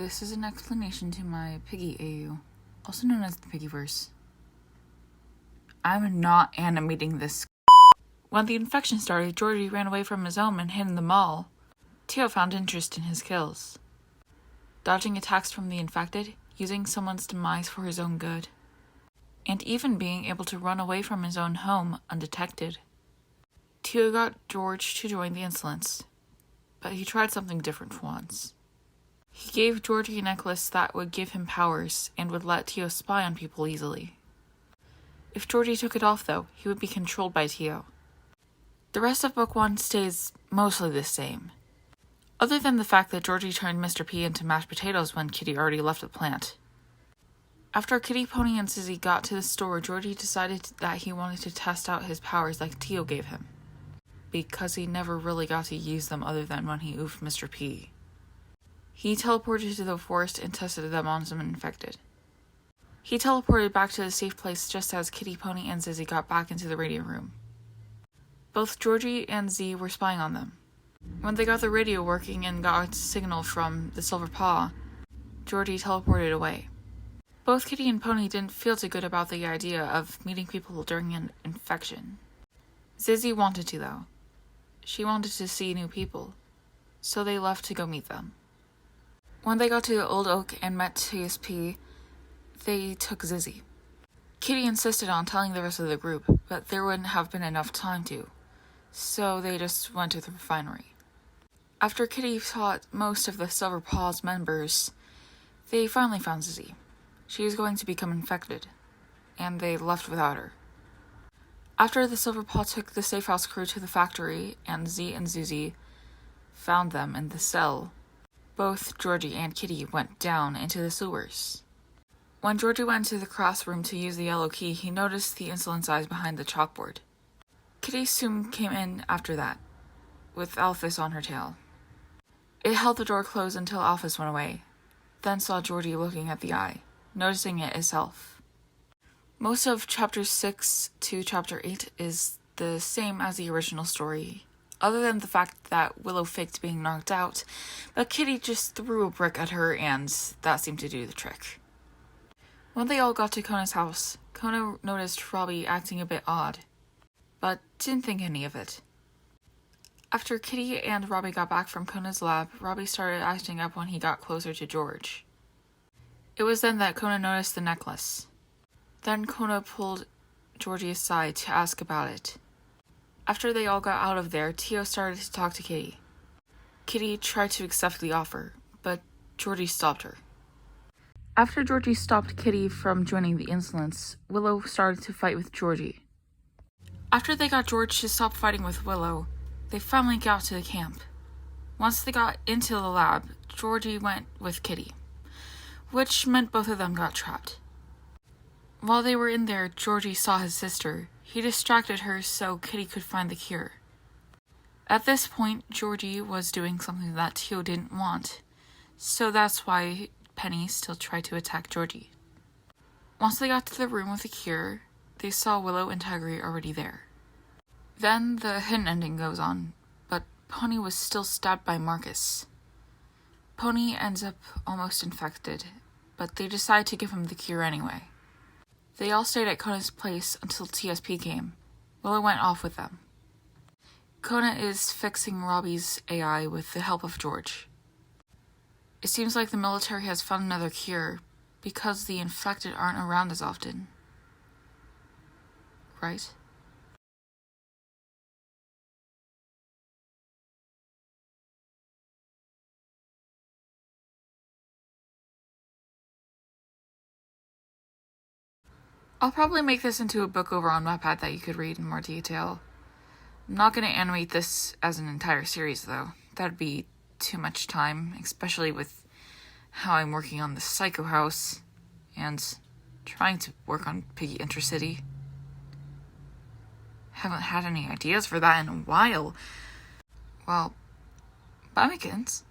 This is an explanation to my Piggy AU, also known as the Piggyverse. I'm not animating this. When the infection started, Georgie ran away from his home and hid in the mall. Tio found interest in his kills, dodging attacks from the infected, using someone's demise for his own good, and even being able to run away from his own home undetected. Tio got George to join the insolence, but he tried something different for once. He gave Georgie a necklace that would give him powers and would let Tio spy on people easily. If Georgie took it off, though, he would be controlled by Tio. The rest of Book 1 stays mostly the same, other than the fact that Georgie turned Mr.P into mashed potatoes when Kitty already left the plant. After Kitty, Pony, and Zizzy got to the store, Georgie decided that he wanted to test out his powers like Tio gave him, because he never really got to use them other than when he oofed Mr.P. He teleported to the forest and tested them on some infected. He teleported back to the safe place just as Kitty, Pony, and Zizzy got back into the radio room. Both Georgie and Z were spying on them. When they got the radio working and got a signal from the Silver Paw, Georgie teleported away. Both Kitty and Pony didn't feel too good about the idea of meeting people during an infection. Zizzy wanted to, though. She wanted to see new people, so they left to go meet them. When they got to the Old Oak and met TSP, they took Zizzy. Kitty insisted on telling the rest of the group, but there wouldn't have been enough time to, so they just went to the refinery. After Kitty taught most of the Silver Paw's members, they finally found Zizzy. She was going to become infected, and they left without her. After the Silver Paw took the Safe House crew to the factory, and Z and Zizzy found them in the cell, both Georgie and Kitty went down into the sewers. When Georgie went to the classroom to use the yellow key, he noticed the insolence eyes behind the chalkboard. Kitty soon came in after that, with Alphys on her tail. It held the door closed until Alphys went away, then saw Georgie looking at the eye, noticing it itself. Most of Chapter 6 to Chapter 8 is the same as the original story, other than the fact that Willow faked being knocked out, but Kitty just threw a brick at her and that seemed to do the trick. When they all got to Kona's house, Kona noticed Robby acting a bit odd, but didn't think any of it. After Kitty and Robby got back from Kona's lab, Robby started acting up when he got closer to George. It was then that Kona noticed the necklace. Then Kona pulled Georgie aside to ask about it. After they all got out of there, Tio started to talk to Kitty. Kitty tried to accept the offer, but Georgie stopped her. After Georgie stopped Kitty from joining the insolence, Willow started to fight with Georgie. After they got George to stop fighting with Willow, they finally got to the camp. Once they got into the lab, Georgie went with Kitty, which meant both of them got trapped. While they were in there, Georgie saw his sister. He distracted her so Kitty could find the cure. At this point, Georgie was doing something that Tio didn't want, so that's why Penny still tried to attack Georgie. Once they got to the room with the cure, they saw Willow and Tigry already there. Then the hidden ending goes on, but Pony was still stabbed by Marcus. Pony ends up almost infected, but they decide to give him the cure anyway. They all stayed at Kona's place until TSP came. Willow went off with them. Kona is fixing Robby's AI with the help of George. It seems like the military has found another cure because the infected aren't around as often. Right? I'll probably make this into a book over on Wattpad that you could read in more detail. I'm not going to animate this as an entire series, though. That'd be too much time, especially with how I'm working on the Psycho House and trying to work on Piggy Intercity. Haven't had any ideas for that in a while. Well, bye, Mickens.